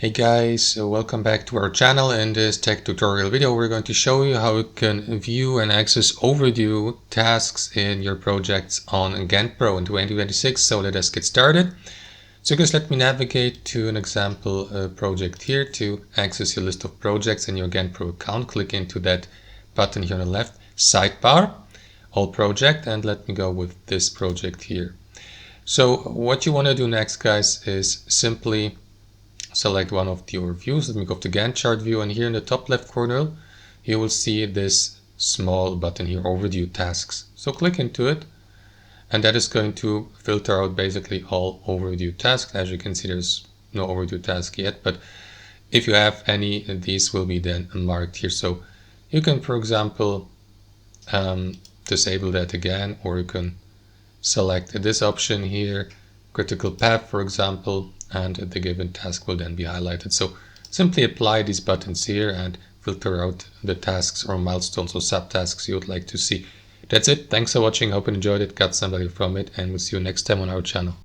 Hey guys, so welcome back to our channel. In this tech tutorial video we're going to show you how you can view and access overdue tasks in your projects on GanttPro in 2026. So let us get started. So just let me navigate to an example project here to access your list of projects in your GanttPro account. Click into that button here on the left, sidebar, all project, and let me go with this project here. So what you want to do next, guys, is simply select one of the overviews. Let me go to Gantt chart view, and here in the top left corner you will see this small button here, overdue tasks. So click into it, and that is going to filter out basically all overdue tasks. As you can see, there's no overdue task yet, but if you have any, these will be then marked here. So you can, for example, disable that again, or you can select this option here, critical path, for example, and the given task will then be highlighted. So simply apply these buttons here and filter out the tasks or milestones or subtasks you would like to see. That's it. Thanks for watching. Hope you enjoyed it, got some value from it, and we'll see you next time on our channel.